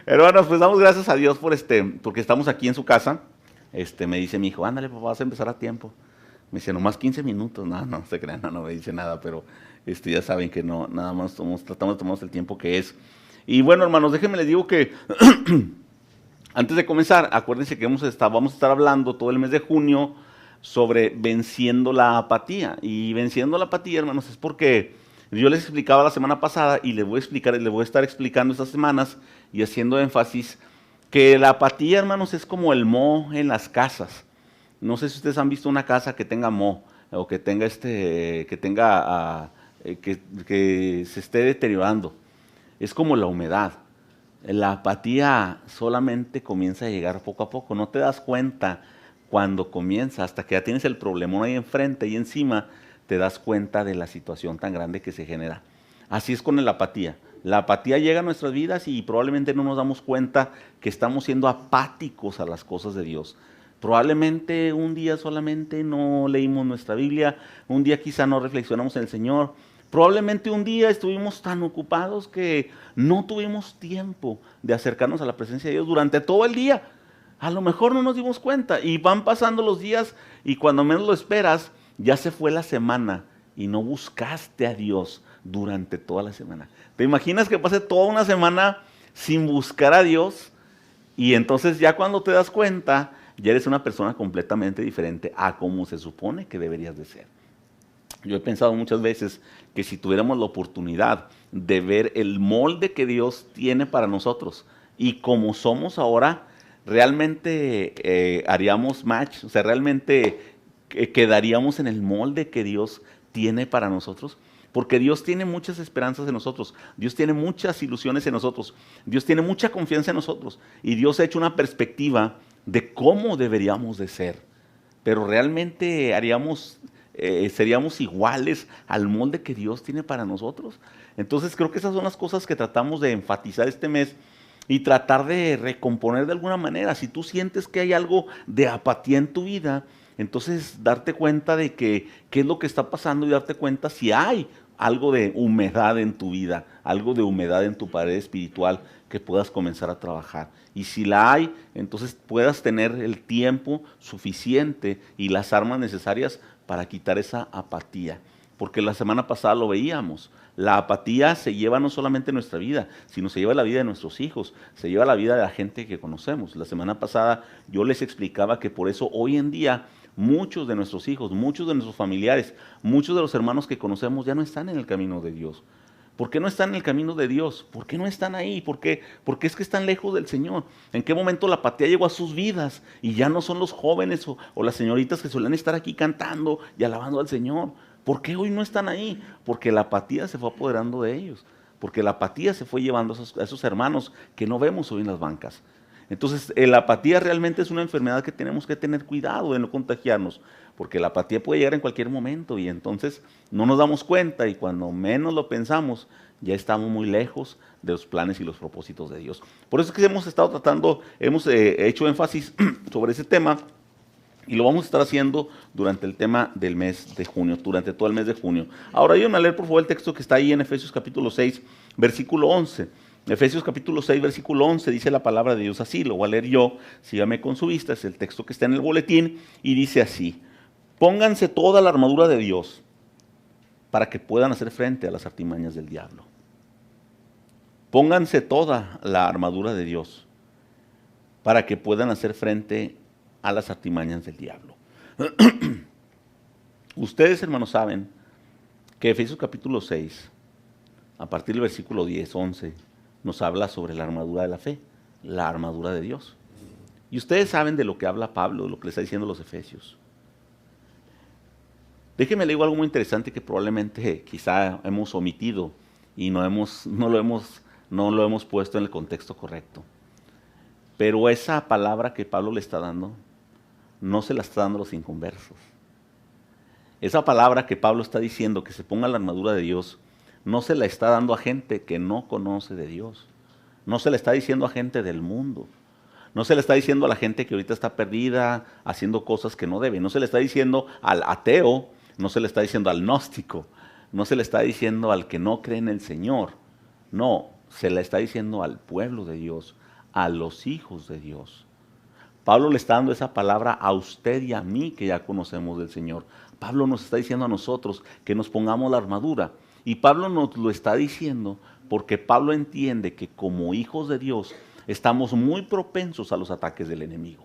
Hermanos, pues damos gracias a Dios porque estamos aquí en su casa. Me dice mi hijo, ándale, papá, vas a empezar a tiempo. Me dice, nomás 15 minutos. No, no se crean, no me dice nada, pero ya saben que no, nada más tratamos de tomarnos el tiempo que es. Y bueno, hermanos, déjenme les digo que antes de comenzar, acuérdense que vamos a estar hablando todo el mes de junio sobre venciendo la apatía. Y venciendo la apatía, hermanos, es porque yo les explicaba la semana pasada y les voy a estar explicando estas semanas y haciendo énfasis que la apatía, hermanos, es como el moho en las casas. No sé si ustedes han visto una casa que tenga moho o que tenga que se esté deteriorando. Es como la humedad. La apatía solamente comienza a llegar poco a poco. No te das cuenta cuando comienza, hasta que ya tienes el problemón ahí enfrente y encima, te das cuenta de la situación tan grande que se genera. Así es con la apatía. La apatía llega a nuestras vidas y probablemente no nos damos cuenta que estamos siendo apáticos a las cosas de Dios. Probablemente un día solamente no leímos nuestra Biblia, un día quizá no reflexionamos en el Señor, probablemente un día estuvimos tan ocupados que no tuvimos tiempo de acercarnos a la presencia de Dios durante todo el día. A lo mejor no nos dimos cuenta y van pasando los días y cuando menos lo esperas, ya se fue la semana y no buscaste a Dios durante toda la semana. ¿Te imaginas que pase toda una semana sin buscar a Dios? Y entonces ya cuando te das cuenta, ya eres una persona completamente diferente a como se supone que deberías de ser. Yo he pensado muchas veces que si tuviéramos la oportunidad de ver el molde que Dios tiene para nosotros y como somos ahora, realmente haríamos match, o sea, realmente quedaríamos en el molde que Dios tiene para nosotros. Porque Dios tiene muchas esperanzas en nosotros, Dios tiene muchas ilusiones en nosotros, Dios tiene mucha confianza en nosotros y Dios ha hecho una perspectiva de cómo deberíamos de ser. Pero realmente seríamos iguales al molde que Dios tiene para nosotros. Entonces creo que esas son las cosas que tratamos de enfatizar este mes y tratar de recomponer de alguna manera. Si tú sientes que hay algo de apatía en tu vida, entonces darte cuenta de qué es lo que está pasando y darte cuenta si hay algo de humedad en tu vida, algo de humedad en tu pared espiritual que puedas comenzar a trabajar. Y si la hay, entonces puedas tener el tiempo suficiente y las armas necesarias para quitar esa apatía. Porque la semana pasada lo veíamos. La apatía se lleva no solamente nuestra vida, sino se lleva la vida de nuestros hijos, se lleva la vida de la gente que conocemos. La semana pasada yo les explicaba que por eso hoy en día muchos de nuestros hijos, muchos de nuestros familiares, muchos de los hermanos que conocemos ya no están en el camino de Dios. ¿Por qué no están en el camino de Dios? ¿Por qué no están ahí? ¿Por qué es que están lejos del Señor? ¿En qué momento la apatía llegó a sus vidas y ya no son los jóvenes o las señoritas que suelen estar aquí cantando y alabando al Señor? ¿Por qué hoy no están ahí? Porque la apatía se fue apoderando de ellos. Porque la apatía se fue llevando a esos hermanos que no vemos hoy en las bancas. Entonces, la apatía realmente es una enfermedad que tenemos que tener cuidado de no contagiarnos, porque la apatía puede llegar en cualquier momento y entonces no nos damos cuenta y cuando menos lo pensamos, ya estamos muy lejos de los planes y los propósitos de Dios. Por eso es que hemos hecho énfasis sobre ese tema y lo vamos a estar haciendo durante el tema del mes de junio, durante todo el mes de junio. Ahora, ayúdenme a leer por favor el texto que está ahí en Efesios capítulo 6, versículo 11. Efesios capítulo 6, versículo 11, dice la palabra de Dios así, lo voy a leer yo, sígame con su vista, es el texto que está en el boletín, y dice así: pónganse toda la armadura de Dios para que puedan hacer frente a las artimañas del diablo. Pónganse toda la armadura de Dios para que puedan hacer frente a las artimañas del diablo. Ustedes, hermanos, saben que Efesios capítulo 6, a partir del versículo 10, 11, nos habla sobre la armadura de la fe, la armadura de Dios. Y ustedes saben de lo que habla Pablo, de lo que le está diciendo a los Efesios. Déjenme leer algo muy interesante que probablemente quizá hemos omitido y no lo hemos puesto en el contexto correcto. Pero esa palabra que Pablo le está dando, no se la está dando a los inconversos. Esa palabra que Pablo está diciendo, que se ponga la armadura de Dios, no se la está dando a gente que no conoce de Dios. No se la está diciendo a gente del mundo. No se le está diciendo a la gente que ahorita está perdida, haciendo cosas que no debe. No se le está diciendo al ateo, no se le está diciendo al gnóstico, no se le está diciendo al que no cree en el Señor. No, se la está diciendo al pueblo de Dios, a los hijos de Dios. Pablo le está dando esa palabra a usted y a mí que ya conocemos del Señor. Pablo nos está diciendo a nosotros que nos pongamos la armadura. Y Pablo nos lo está diciendo porque Pablo entiende que como hijos de Dios estamos muy propensos a los ataques del enemigo.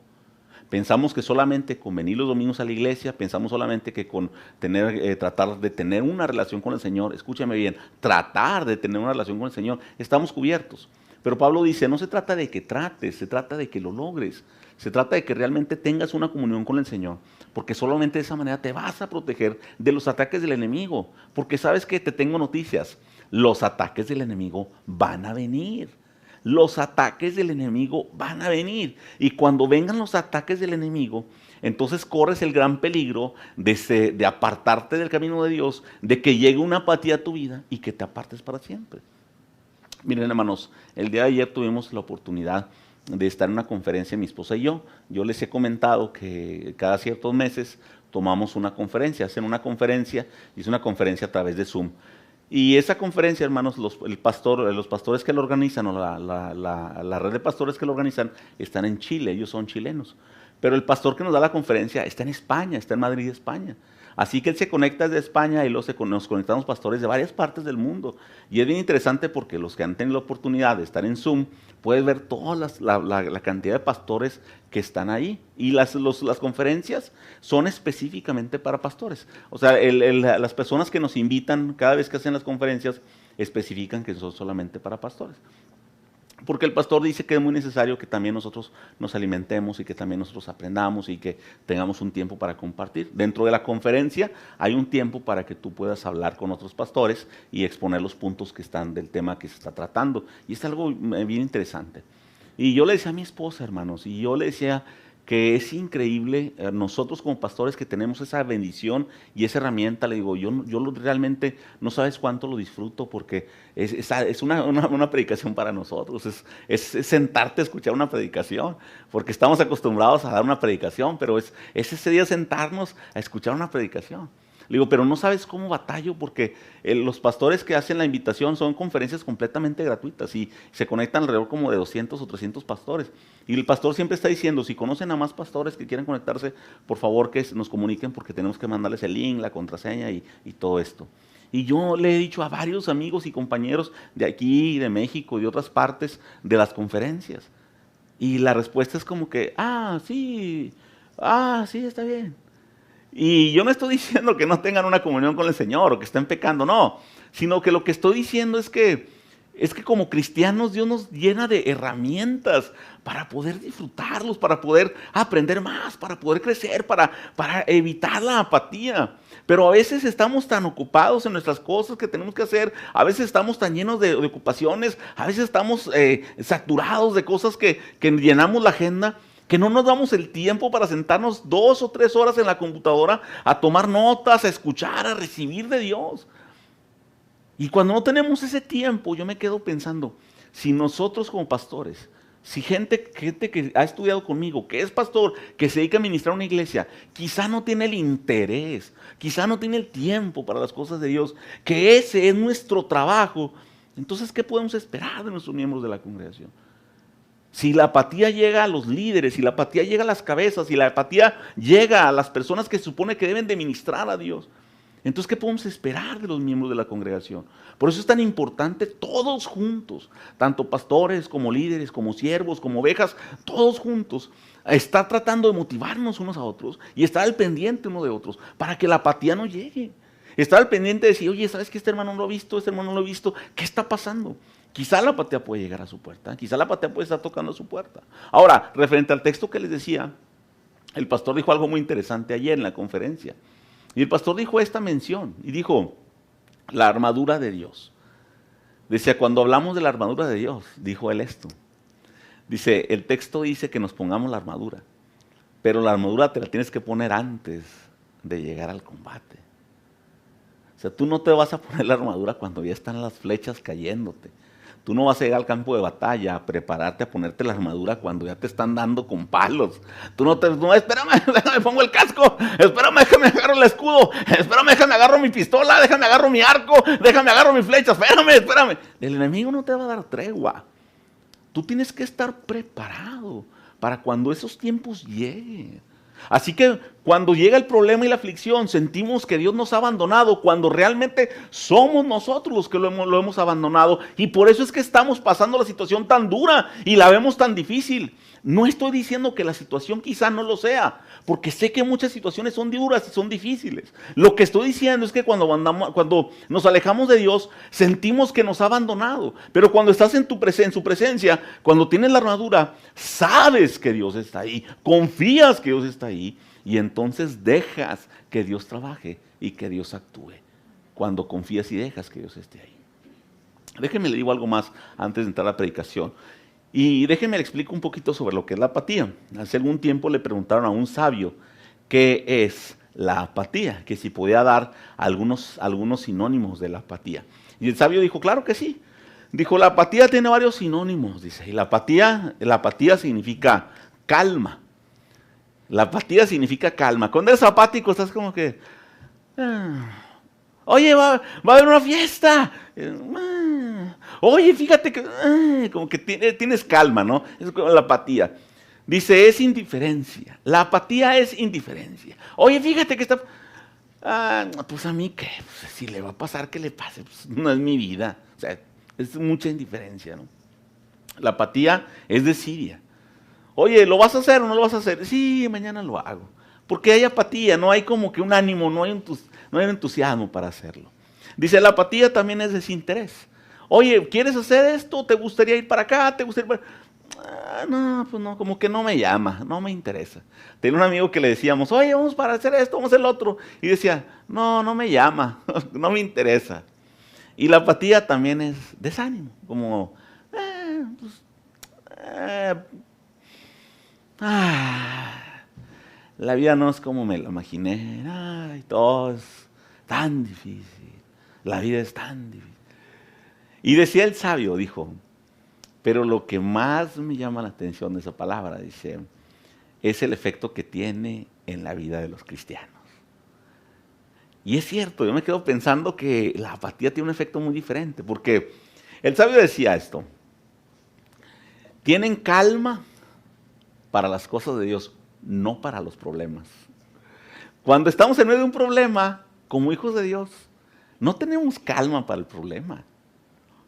Pensamos que solamente con venir los domingos a la iglesia, pensamos solamente que con tratar de tener una relación con el Señor, escúchame bien, tratar de tener una relación con el Señor, estamos cubiertos. Pero Pablo dice, no se trata de que trates, se trata de que lo logres. Se trata de que realmente tengas una comunión con el Señor, porque solamente de esa manera te vas a proteger de los ataques del enemigo. Porque sabes que te tengo noticias, los ataques del enemigo van a venir. Los ataques del enemigo van a venir. Y cuando vengan los ataques del enemigo, entonces corres el gran peligro de apartarte del camino de Dios, de que llegue una apatía a tu vida y que te apartes para siempre. Miren, hermanos, el día de ayer tuvimos la oportunidad de estar en una conferencia, mi esposa y yo. Yo les he comentado que cada ciertos meses tomamos una conferencia, hacen una conferencia, y es una conferencia a través de Zoom. Y esa conferencia, hermanos, los pastores que lo organizan, o la red de pastores que lo organizan, están en Chile, ellos son chilenos. Pero el pastor que nos da la conferencia está en España, está en Madrid, España. Así que él se conecta desde España y nos conectamos pastores de varias partes del mundo. Y es bien interesante porque los que han tenido la oportunidad de estar en Zoom, puedes ver toda la cantidad de pastores que están ahí. Y las conferencias son específicamente para pastores. O sea, las personas que nos invitan cada vez que hacen las conferencias especifican que son solamente para pastores. Porque el pastor dice que es muy necesario que también nosotros nos alimentemos y que también nosotros aprendamos y que tengamos un tiempo para compartir. Dentro de la conferencia hay un tiempo para que tú puedas hablar con otros pastores y exponer los puntos que están del tema que se está tratando. Y es algo bien interesante. Y yo le decía a mi esposa, hermanos, y yo le decía que es increíble, nosotros como pastores que tenemos esa bendición y esa herramienta, le digo, yo realmente no sabes cuánto lo disfruto porque es una predicación para nosotros, es sentarte a escuchar una predicación, porque estamos acostumbrados a dar una predicación, pero es ese día sentarnos a escuchar una predicación. Le digo, pero no sabes cómo batallo porque los pastores que hacen la invitación son conferencias completamente gratuitas y se conectan alrededor como de 200 o 300 pastores. Y el pastor siempre está diciendo, si conocen a más pastores que quieran conectarse, por favor que nos comuniquen porque tenemos que mandarles el link, la contraseña y todo esto. Y yo le he dicho a varios amigos y compañeros de aquí, de México y de otras partes de las conferencias. Y la respuesta es como que, sí, está bien. Y yo no estoy diciendo que no tengan una comunión con el Señor o que estén pecando, no. Sino que lo que estoy diciendo es que como cristianos Dios nos llena de herramientas para poder disfrutarlos, para poder aprender más, para poder crecer, para evitar la apatía. Pero a veces estamos tan ocupados en nuestras cosas que tenemos que hacer, a veces estamos tan llenos de ocupaciones, a veces estamos saturados de cosas que llenamos la agenda, que no nos damos el tiempo para sentarnos 2 o 3 horas en la computadora a tomar notas, a escuchar, a recibir de Dios. Y cuando no tenemos ese tiempo, yo me quedo pensando, si nosotros como pastores, si gente que ha estudiado conmigo, que es pastor, que se dedica a ministrar una iglesia, quizá no tiene el interés, quizá no tiene el tiempo para las cosas de Dios, que ese es nuestro trabajo, entonces, ¿qué podemos esperar de nuestros miembros de la congregación? Si la apatía llega a los líderes, si la apatía llega a las cabezas, si la apatía llega a las personas que se supone que deben de ministrar a Dios, entonces, ¿qué podemos esperar de los miembros de la congregación? Por eso es tan importante todos juntos, tanto pastores como líderes, como siervos, como ovejas, todos juntos, estar tratando de motivarnos unos a otros y estar al pendiente uno de otros para que la apatía no llegue. Estar al pendiente de decir, oye, ¿sabes que este hermano no lo ha visto? Este hermano no lo ha visto. ¿Qué está pasando? Quizá la apatía puede llegar a su puerta, quizá la apatía puede estar tocando a su puerta. Ahora, referente al texto que les decía, el pastor dijo algo muy interesante ayer en la conferencia. Y el pastor dijo esta mención, y dijo, la armadura de Dios. Decía, cuando hablamos de la armadura de Dios, dijo él esto. Dice, el texto dice que nos pongamos la armadura, pero la armadura te la tienes que poner antes de llegar al combate. O sea, tú no te vas a poner la armadura cuando ya están las flechas cayéndote. Tú no vas a llegar al campo de batalla a prepararte a ponerte la armadura cuando ya te están dando con palos. Tú no, espérame, déjame pongo el casco, espérame, déjame agarro el escudo, espérame, déjame agarro mi pistola, déjame agarro mi arco, déjame agarro mi flecha, espérame. El enemigo no te va a dar tregua. Tú tienes que estar preparado para cuando esos tiempos lleguen. Así que cuando llega el problema y la aflicción, sentimos que Dios nos ha abandonado, cuando realmente somos nosotros los que lo hemos abandonado. Y por eso es que estamos pasando la situación tan dura y la vemos tan difícil. No estoy diciendo que la situación quizá no lo sea, porque sé que muchas situaciones son duras y son difíciles. Lo que estoy diciendo es que cuando nos alejamos de Dios, sentimos que nos ha abandonado. Pero cuando estás en su presencia, cuando tienes la armadura, sabes que Dios está ahí, confías que Dios está ahí, y entonces dejas que Dios trabaje y que Dios actúe. Cuando confías y dejas que Dios esté ahí. Déjenme le digo algo más antes de entrar a la predicación. Y déjenme le explico un poquito sobre lo que es la apatía. Hace algún tiempo le preguntaron a un sabio qué es la apatía, que si podía dar algunos sinónimos de la apatía. Y el sabio dijo, claro que sí. Dijo, la apatía tiene varios sinónimos, dice. Y la apatía significa calma. La apatía significa calma. Cuando eres apático estás como que... Oye, va a haber una fiesta. Oye, fíjate que... como que tienes calma, ¿no? Es como la apatía. Dice, es indiferencia. La apatía es indiferencia. Oye, fíjate que está... pues a mí qué, pues, si le va a pasar, que le pase. Pues, no es mi vida. O sea, es mucha indiferencia, ¿no? La apatía es desidia. Oye, ¿lo vas a hacer o no lo vas a hacer? Sí, mañana lo hago. Porque hay apatía, no hay como que un ánimo, no hay entusiasmo para hacerlo. Dice, la apatía también es desinterés. Oye, ¿quieres hacer esto? ¿Te gustaría ir para acá? ¿Te gustaría ir para... no, pues no, como que no me llama, no me interesa. Tenía un amigo que le decíamos, oye, vamos para hacer esto, vamos a hacer lo otro. Y decía, no me llama, no me interesa. Y la apatía también es desánimo, como, la vida no es como me la imaginé, todo es tan difícil, la vida es tan difícil. Y decía el sabio, dijo, pero lo que más me llama la atención de esa palabra, dice, es el efecto que tiene en la vida de los cristianos. Y es cierto, yo me quedo pensando que la apatía tiene un efecto muy diferente, porque el sabio decía esto, tienen calma para las cosas de Dios, no para los problemas. Cuando estamos en medio de un problema, como hijos de Dios, no tenemos calma para el problema.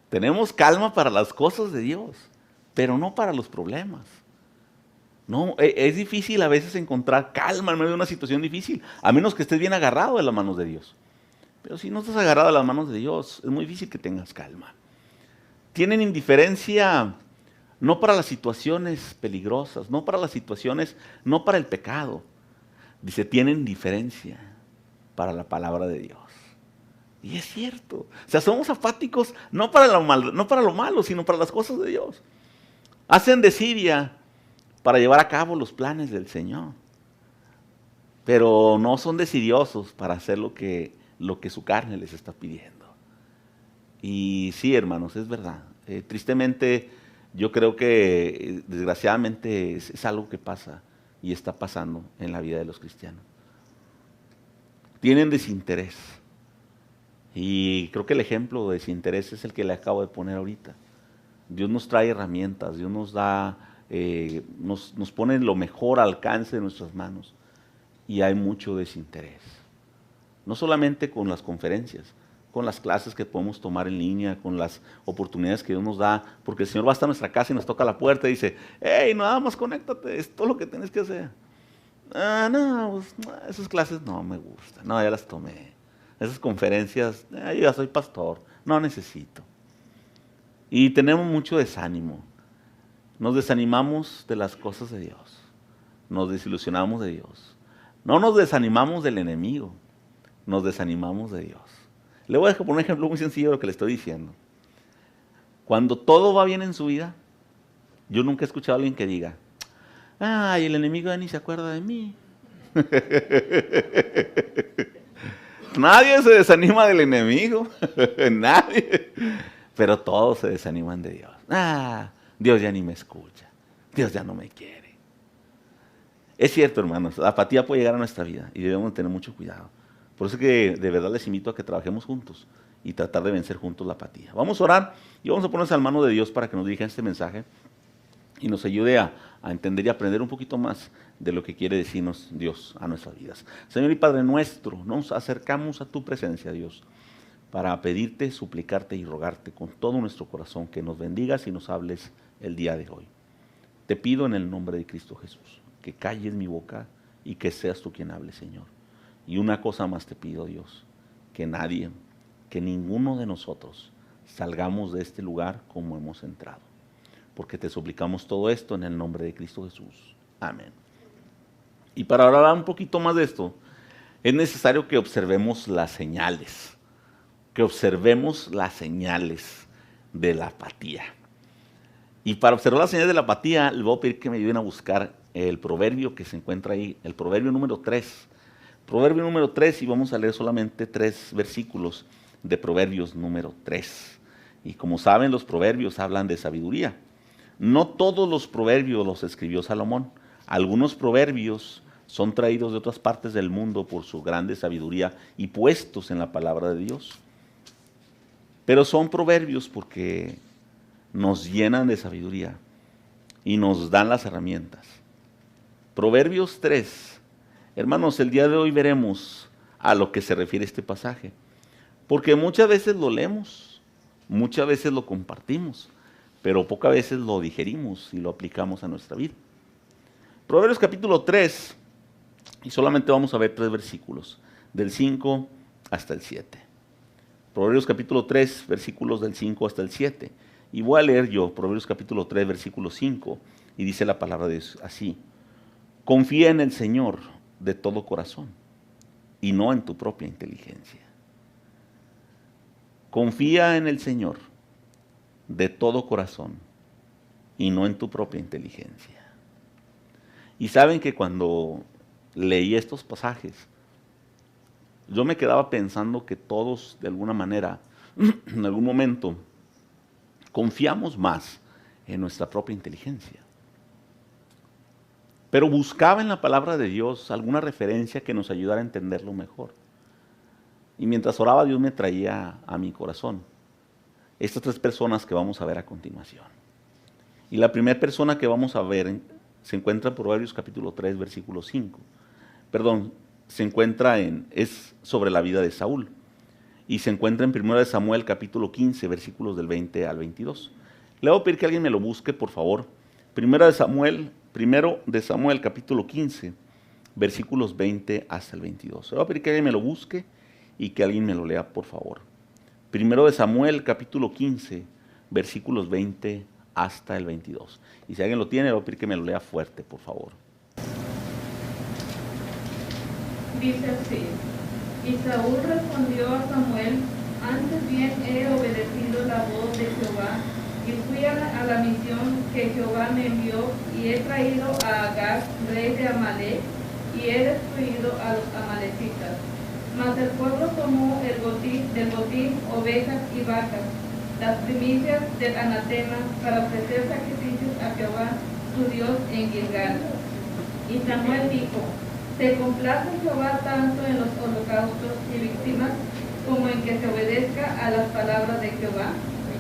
Tenemos calma para las cosas de Dios, pero no para los problemas. No, es difícil a veces encontrar calma en medio de una situación difícil, a menos que estés bien agarrado de las manos de Dios. Pero si no estás agarrado de las manos de Dios, es muy difícil que tengas calma. Tienen indiferencia no para las situaciones peligrosas, no para las situaciones, no para el pecado. Dice, tienen indiferencia para la palabra de Dios. Y es cierto. O sea, somos apáticos no para lo malo, sino para las cosas de Dios. Hacen desidia para llevar a cabo los planes del Señor. Pero no son desidiosos para hacer lo que su carne les está pidiendo. Y sí, hermanos, es verdad. Tristemente, yo creo que desgraciadamente es algo que pasa y está pasando en la vida de los cristianos. Tienen desinterés. Y creo que el ejemplo de desinterés es el que le acabo de poner ahorita. Dios nos trae herramientas, Dios nos da, nos pone lo mejor al alcance de nuestras manos. Y hay mucho desinterés. No solamente con las conferencias, con las clases que podemos tomar en línea, con las oportunidades que Dios nos da, porque el Señor va hasta nuestra casa y nos toca la puerta y dice, hey, nada más conéctate, es todo lo que tienes que hacer. Pues, esas clases no me gustan, no, ya las tomé. Esas conferencias, yo ya soy pastor, no necesito. Y tenemos mucho desánimo. Nos desanimamos de las cosas de Dios. Nos desilusionamos de Dios. No nos desanimamos del enemigo, nos desanimamos de Dios. Le voy a poner un ejemplo muy sencillo de lo que le estoy diciendo. Cuando todo va bien en su vida, yo nunca he escuchado a alguien que diga, ay, el enemigo ya ni se acuerda de mí. Nadie se desanima del enemigo, nadie. pero todos se desaniman de Dios. Dios ya ni me escucha, Dios ya no me quiere. Es cierto, hermanos, la apatía puede llegar a nuestra vida y debemos tener mucho cuidado. Por eso que de verdad les invito a que trabajemos juntos y tratar de vencer juntos la apatía. Vamos a orar y vamos a ponernos al mano de Dios para que nos dirija este mensaje y nos ayude a entender y aprender un poquito más de lo que quiere decirnos Dios a nuestras vidas. Señor y Padre nuestro, nos acercamos a tu presencia, Dios, para pedirte, suplicarte y rogarte con todo nuestro corazón que nos bendigas y nos hables el día de hoy. Te pido en el nombre de Cristo Jesús, que calles mi boca y que seas tú quien hable, Señor. Y una cosa más te pido, Dios, que nadie, que ninguno de nosotros salgamos de este lugar como hemos entrado. Porque te suplicamos todo esto en el nombre de Cristo Jesús. Amén. Y para hablar un poquito más de esto, es necesario que observemos las señales. Que observemos las señales de la apatía. Y para observar las señales de la apatía, les voy a pedir que me ayuden a buscar el proverbio que se encuentra ahí, el proverbio número 3. Proverbio número 3, y vamos a leer solamente 3 versículos de Proverbios número 3. Y como saben, los proverbios hablan de sabiduría. No todos los proverbios los escribió Salomón. Algunos proverbios son traídos de otras partes del mundo por su grande sabiduría y puestos en la palabra de Dios. Pero son proverbios porque nos llenan de sabiduría y nos dan las herramientas. Proverbios 3. Hermanos, el día de hoy veremos a lo que se refiere este pasaje. Porque muchas veces lo leemos, muchas veces lo compartimos, pero pocas veces lo digerimos y lo aplicamos a nuestra vida. Proverbios capítulo 3, y solamente vamos a ver 3 versículos, del 5 hasta el 7. Proverbios capítulo 3, versículos del 5 hasta el 7. Y voy a leer yo Proverbios capítulo 3, versículo 5, y dice la palabra de Dios así: confía en el Señor de todo corazón, y no en tu propia inteligencia. Confía en el Señor de todo corazón y no en tu propia inteligencia. Y saben que cuando leí estos pasajes, yo me quedaba pensando que todos de alguna manera, en algún momento, confiamos más en nuestra propia inteligencia. Pero buscaba en la palabra de Dios alguna referencia que nos ayudara a entenderlo mejor. Y mientras oraba, Dios me traía a mi corazón estas 3 personas que vamos a ver a continuación. Y la primera persona que vamos a ver se encuentra en Proverbios capítulo 3, versículo 5. Es sobre la vida de Saúl. Y se encuentra en 1 Samuel capítulo 15, versículos del 20 al 22. Le voy a pedir que alguien me lo busque, por favor. 1 de Samuel capítulo 15, versículos 20 hasta el 22. Le voy a pedir que alguien me lo busque y que alguien me lo lea, por favor. 1 de Samuel capítulo 15, versículos 20 hasta el 22. Y si alguien lo tiene, le voy a pedir que me lo lea fuerte, por favor. Dice así: y Saúl respondió a Samuel: antes bien he obedecido la voz de Jehová, y fui a la misión que Jehová me envió, y he traído a Agag, rey de Amalec, y he destruido a los amalecitas. Mas el pueblo tomó del botín ovejas y vacas, las primicias del anatema, para ofrecer sacrificios a Jehová, su Dios, en Gilgal. Y Samuel dijo: ¿se complace Jehová tanto en los holocaustos y víctimas como en que se obedezca a las palabras de Jehová?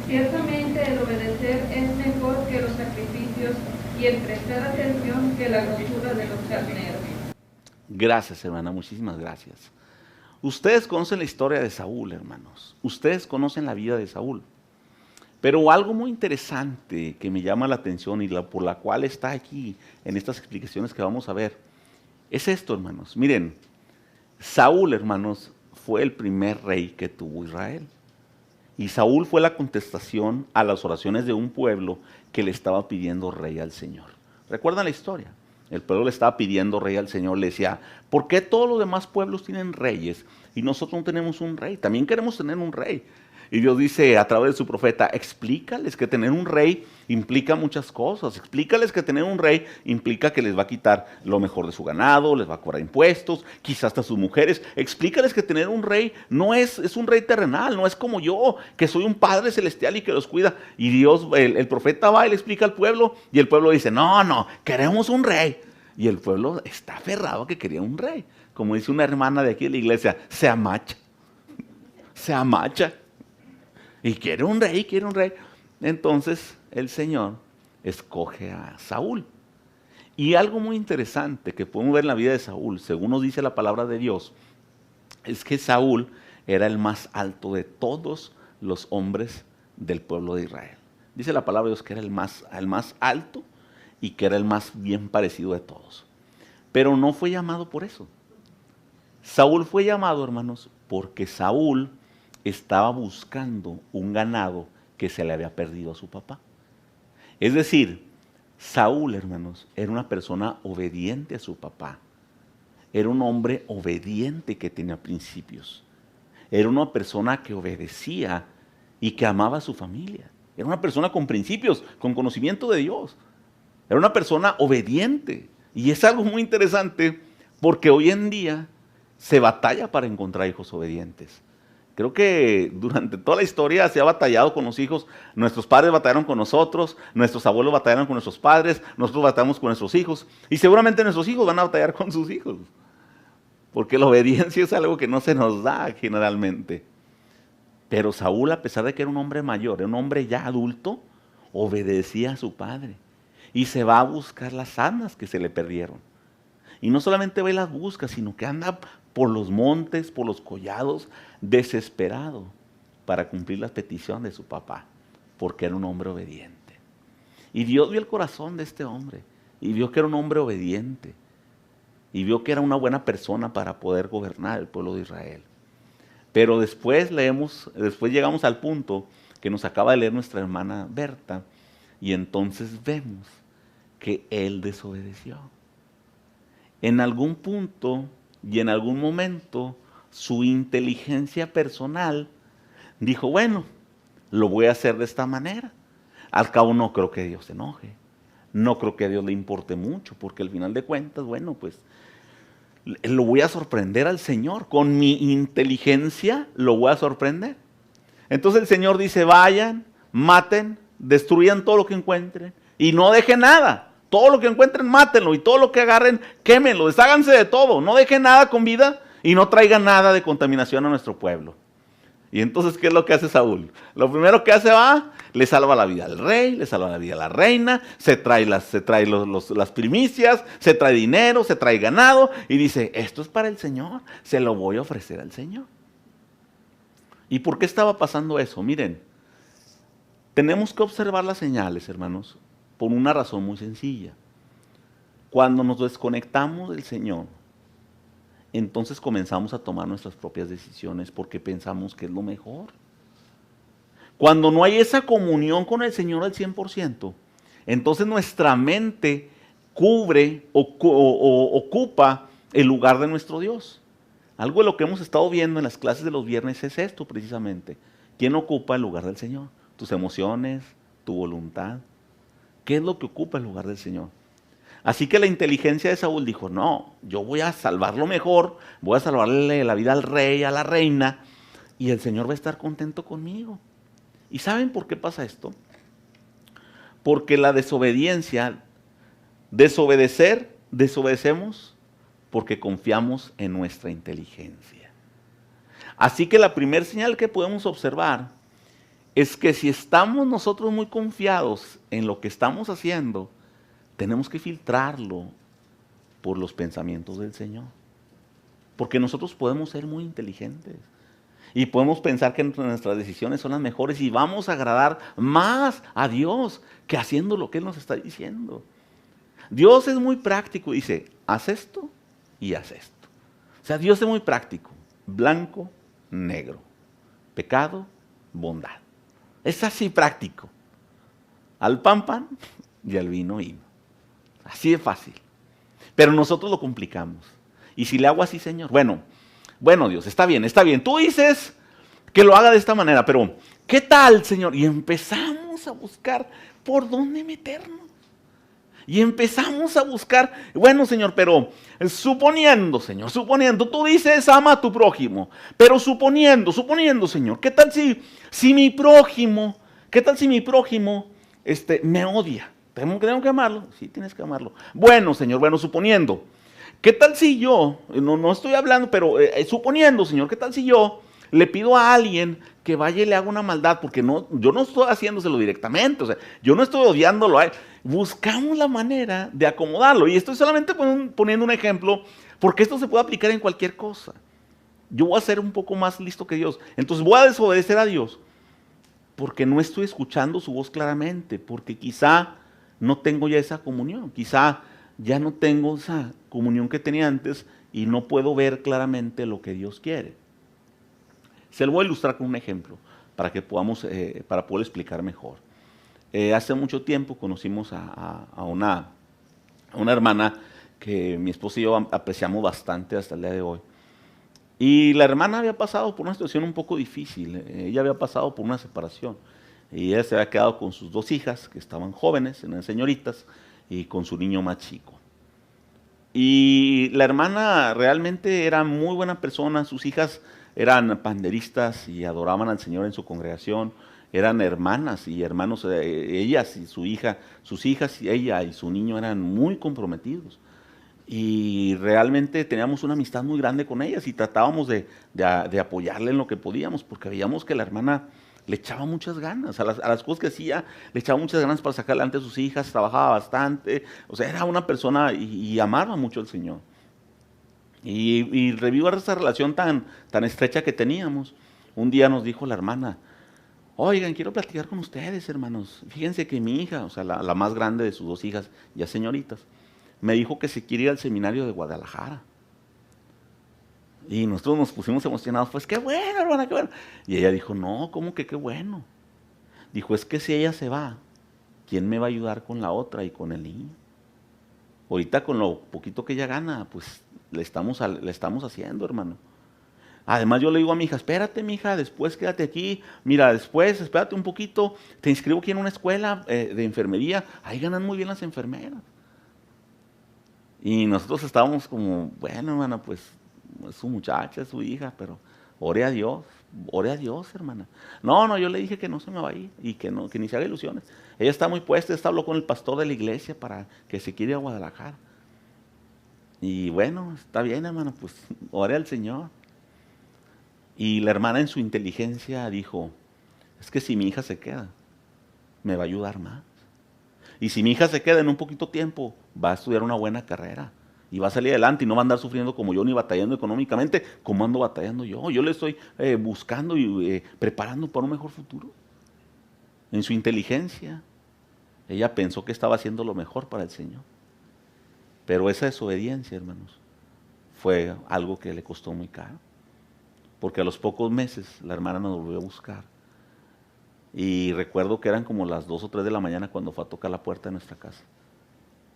Ciertamente el obedecer es mejor que los sacrificios, y el prestar atención que la grosura de los carneros. Gracias, hermana, muchísimas gracias. Ustedes conocen la historia de Saúl, hermanos. Ustedes conocen la vida de Saúl. Pero algo muy interesante que me llama la atención y por la cual está aquí en estas explicaciones que vamos a ver, es esto, hermanos. Miren, Saúl, hermanos, fue el primer rey que tuvo Israel. Y Saúl fue la contestación a las oraciones de un pueblo que le estaba pidiendo rey al Señor. ¿Recuerdan la historia? El pueblo le estaba pidiendo rey al Señor, le decía: ¿por qué todos los demás pueblos tienen reyes y nosotros no tenemos un rey? También queremos tener un rey. Y Dios dice a través de su profeta, explícales que tener un rey implica muchas cosas. Explícales que tener un rey implica que les va a quitar lo mejor de su ganado, les va a cobrar impuestos, quizás hasta sus mujeres. Explícales que tener un rey no es un rey terrenal, no es como yo, que soy un padre celestial y que los cuida. Y Dios, el profeta va y le explica al pueblo, y el pueblo dice, no, queremos un rey. Y el pueblo está aferrado a que quería un rey. Como dice una hermana de aquí de la iglesia, se amacha. Y quiere un rey. Entonces el Señor escoge a Saúl. Y algo muy interesante que podemos ver en la vida de Saúl, según nos dice la palabra de Dios, es que Saúl era el más alto de todos los hombres del pueblo de Israel. Dice la palabra de Dios que era el más alto y que era el más bien parecido de todos. Pero no fue llamado por eso. Saúl fue llamado, hermanos, porque Saúl estaba buscando un ganado que se le había perdido a su papá. Es decir, Saúl, hermanos, era una persona obediente a su papá. Era un hombre obediente que tenía principios. Era una persona que obedecía y que amaba a su familia. Era una persona con principios, con conocimiento de Dios. Era una persona obediente. Y es algo muy interesante porque hoy en día se batalla para encontrar hijos obedientes. Creo que durante toda la historia se ha batallado con los hijos. Nuestros padres batallaron con nosotros, nuestros abuelos batallaron con nuestros padres, nosotros batallamos con nuestros hijos. Y seguramente nuestros hijos van a batallar con sus hijos. Porque la obediencia es algo que no se nos da generalmente. Pero Saúl, a pesar de que era un hombre mayor, era un hombre ya adulto, obedecía a su padre. Y se va a buscar las asnas que se le perdieron. Y no solamente va y las busca, sino que anda por los montes, por los collados, desesperado para cumplir las peticiones de su papá, porque era un hombre obediente. Y Dios vio el corazón de este hombre, y vio que era un hombre obediente, y vio que era una buena persona para poder gobernar el pueblo de Israel. Pero después llegamos al punto que nos acaba de leer nuestra hermana Berta, y entonces vemos que él desobedeció. En algún punto y en algún momento su inteligencia personal dijo, bueno, lo voy a hacer de esta manera. Al cabo no creo que Dios se enoje, no creo que a Dios le importe mucho, porque al final de cuentas, bueno, pues lo voy a sorprender al Señor, con mi inteligencia lo voy a sorprender. Entonces el Señor dice, vayan, maten, destruyan todo lo que encuentren y no dejen nada. Todo lo que encuentren, mátenlo, y todo lo que agarren, quémenlo, desháganse de todo, no dejen nada con vida y no traigan nada de contaminación a nuestro pueblo. Y entonces, ¿qué es lo que hace Saúl? Lo primero que hace le salva la vida al rey, le salva la vida a la reina, se trae las primicias, se trae dinero, se trae ganado, y dice, esto es para el Señor, se lo voy a ofrecer al Señor. ¿Y por qué estaba pasando eso? Miren, tenemos que observar las señales, hermanos, por una razón muy sencilla. Cuando nos desconectamos del Señor, entonces comenzamos a tomar nuestras propias decisiones porque pensamos que es lo mejor. Cuando no hay esa comunión con el Señor al 100%, entonces nuestra mente cubre o ocupa el lugar de nuestro Dios. Algo de lo que hemos estado viendo en las clases de los viernes es esto precisamente. ¿Quién ocupa el lugar del Señor? Tus emociones, tu voluntad. ¿Qué es lo que ocupa el lugar del Señor? Así que la inteligencia de Saúl dijo, no, yo voy a salvarlo mejor, voy a salvarle la vida al rey, a la reina, y el Señor va a estar contento conmigo. ¿Y saben por qué pasa esto? Porque la desobediencia, desobedecemos porque confiamos en nuestra inteligencia. Así que la primera señal que podemos observar es que si estamos nosotros muy confiados en lo que estamos haciendo, tenemos que filtrarlo por los pensamientos del Señor. Porque nosotros podemos ser muy inteligentes y podemos pensar que nuestras decisiones son las mejores y vamos a agradar más a Dios que haciendo lo que Él nos está diciendo. Dios es muy práctico, dice, haz esto y haz esto. O sea, Dios es muy práctico, blanco, negro, pecado, bondad. Es así práctico. Al pan, pan y al vino, vino. Así de fácil. Pero nosotros lo complicamos. Y si le hago así, Señor, bueno, Dios, está bien. Tú dices que lo haga de esta manera, pero ¿qué tal, Señor? Y empezamos a buscar por dónde meternos. Y empezamos a buscar, bueno, Señor, pero suponiendo, Señor, suponiendo, tú dices ama a tu prójimo, pero suponiendo, Señor, ¿qué tal si mi prójimo, qué tal si mi prójimo me odia? ¿Tengo que amarlo? Sí, tienes que amarlo. Bueno, Señor, bueno, suponiendo, ¿qué tal si yo, no estoy hablando, pero suponiendo, Señor, ¿qué tal si yo le pido a alguien que vaya y le haga una maldad? Porque yo no estoy haciéndoselo directamente, o sea, yo no estoy odiándolo a él. Buscamos la manera de acomodarlo. Y estoy solamente poniendo un ejemplo, porque esto se puede aplicar en cualquier cosa. Yo voy a ser un poco más listo que Dios. Entonces voy a desobedecer a Dios, porque no estoy escuchando su voz claramente, porque quizá no tengo ya esa comunión, quizá ya no tengo esa comunión que tenía antes y no puedo ver claramente lo que Dios quiere. Se lo voy a ilustrar con un ejemplo para que para poder explicar mejor. Hace mucho tiempo conocimos a una hermana que mi esposa y yo apreciamos bastante hasta el día de hoy. Y la hermana había pasado por una situación un poco difícil. Ella había pasado por una separación. Y ella se había quedado con sus 2 hijas, que estaban jóvenes, eran señoritas, y con su niño más chico. Y la hermana realmente era muy buena persona. Sus hijas eran panderistas y adoraban al Señor en su congregación. Eran hermanas y hermanos, ellas y sus hijas y ella y su niño eran muy comprometidos. Y realmente teníamos una amistad muy grande con ellas y tratábamos de apoyarle en lo que podíamos, porque veíamos que la hermana le echaba muchas ganas, a las cosas que hacía, le echaba muchas ganas para sacar adelante a sus hijas, trabajaba bastante, o sea, era una persona y amaba mucho al Señor. Y debido a esa relación tan estrecha que teníamos, un día nos dijo la hermana: oigan, quiero platicar con ustedes, hermanos. Fíjense que mi hija, o sea, la más grande de sus 2 hijas, ya señoritas, me dijo que se quiere ir al seminario de Guadalajara. Y nosotros nos pusimos emocionados, pues qué bueno, hermana, qué bueno. Y ella dijo: no, ¿cómo que qué bueno? Dijo: es que si ella se va, ¿quién me va a ayudar con la otra y con el niño? Ahorita con lo poquito que ella gana, pues le estamos haciendo, hermano. Además yo le digo a mi hija: espérate, mi hija, después quédate aquí, mira, después espérate un poquito, te inscribo aquí en una escuela de enfermería, ahí ganan muy bien las enfermeras. Y nosotros estábamos como, bueno, hermana, pues es su muchacha, es su hija, pero ore a Dios, hermana. No, yo le dije que no se me va a ir y que ni se haga ilusiones. Ella está muy puesta, esta habló con el pastor de la iglesia para que se quiera ir a Guadalajara. Y bueno, está bien, hermana, pues ore al Señor. Y la hermana en su inteligencia dijo: es que si mi hija se queda, me va a ayudar más. Y si mi hija se queda en un poquito tiempo, va a estudiar una buena carrera y va a salir adelante y no va a andar sufriendo como yo, ni batallando económicamente como ando batallando yo. Yo le estoy buscando y preparando para un mejor futuro. En su inteligencia, ella pensó que estaba haciendo lo mejor para el Señor. Pero esa desobediencia, hermanos, fue algo que le costó muy caro. Porque a los pocos meses la hermana nos volvió a buscar. Y recuerdo que eran como las 2 o 3 de la mañana cuando fue a tocar la puerta de nuestra casa,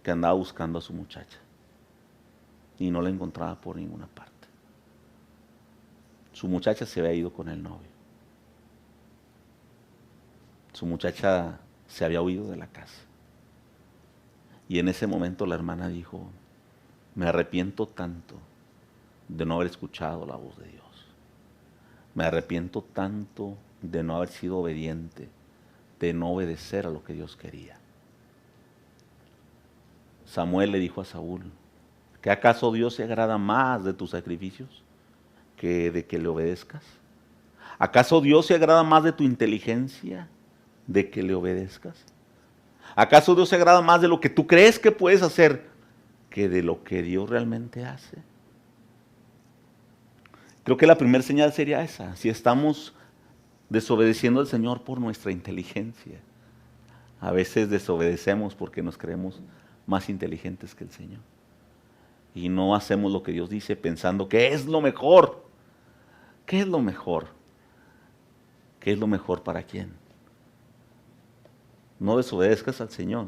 que andaba buscando a su muchacha y no la encontraba por ninguna parte. Su muchacha se había ido con el novio. Su muchacha se había huido de la casa. Y en ese momento la hermana dijo: me arrepiento tanto de no haber escuchado la voz de Dios. Me arrepiento tanto de no haber sido obediente, de no obedecer a lo que Dios quería. Samuel le dijo a Saúl: ¿que acaso Dios se agrada más de tus sacrificios que de que le obedezcas? ¿Acaso Dios se agrada más de tu inteligencia de que le obedezcas? ¿Acaso Dios se agrada más de lo que tú crees que puedes hacer que de lo que Dios realmente hace? Creo que la primera señal sería esa: si estamos desobedeciendo al Señor por nuestra inteligencia. A veces desobedecemos porque nos creemos más inteligentes que el Señor. Y no hacemos lo que Dios dice pensando que es lo mejor. ¿Qué es lo mejor? ¿Qué es lo mejor para quién? No desobedezcas al Señor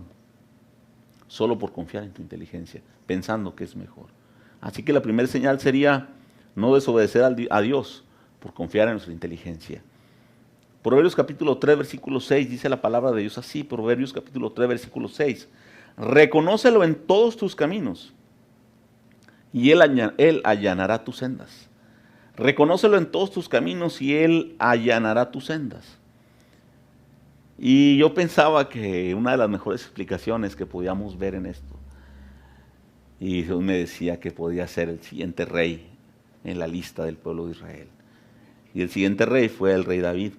solo por confiar en tu inteligencia, pensando que es mejor. Así que la primera señal sería no desobedecer a Dios por confiar en nuestra inteligencia. Proverbios capítulo 3, versículo 6, dice la palabra de Dios así, Proverbios capítulo 3, versículo 6. Reconócelo en todos tus caminos, y él allanará tus sendas. Reconócelo en todos tus caminos, y él allanará tus sendas. Y yo pensaba que una de las mejores explicaciones que podíamos ver en esto, y Dios me decía que podía ser el siguiente rey en la lista del pueblo de Israel. Y el siguiente rey fue el rey David.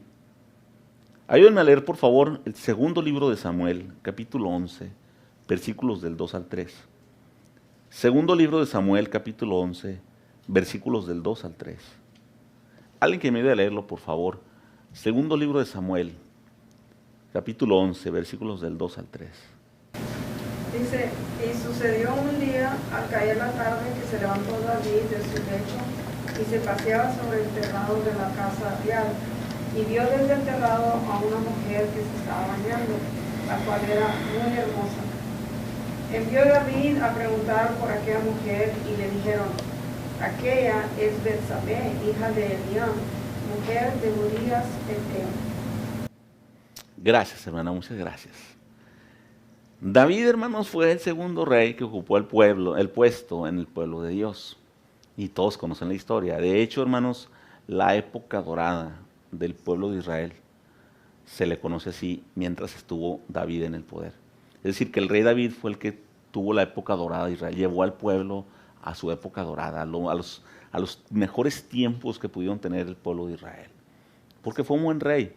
Ayúdenme a leer, por favor, el segundo libro de Samuel, capítulo 11, versículos del 2 al 3. Segundo libro de Samuel, capítulo 11, versículos del 2 al 3. Alguien que me ayude a leerlo, por favor. Segundo libro de Samuel, capítulo 11, versículos del 2 al 3. Dice, y sucedió un día, al caer la tarde, que se levantó David de su lecho y se paseaba sobre el terrado de la casa real, y vio desde el terrado a una mujer que se estaba bañando, la cual era muy hermosa. Envió David a preguntar por aquella mujer, y le dijeron, aquella es Betsabé, hija de Eliam, mujer de Urías Eteo. Gracias, hermana, muchas gracias. David, hermanos, fue el segundo rey que ocupó el puesto en el pueblo de Dios. Y todos conocen la historia. De hecho, hermanos, la época dorada del pueblo de Israel se le conoce así mientras estuvo David en el poder. Es decir, que el rey David fue el que tuvo la época dorada de Israel, llevó al pueblo a su época dorada, a los mejores tiempos que pudieron tener el pueblo de Israel. Porque fue un buen rey.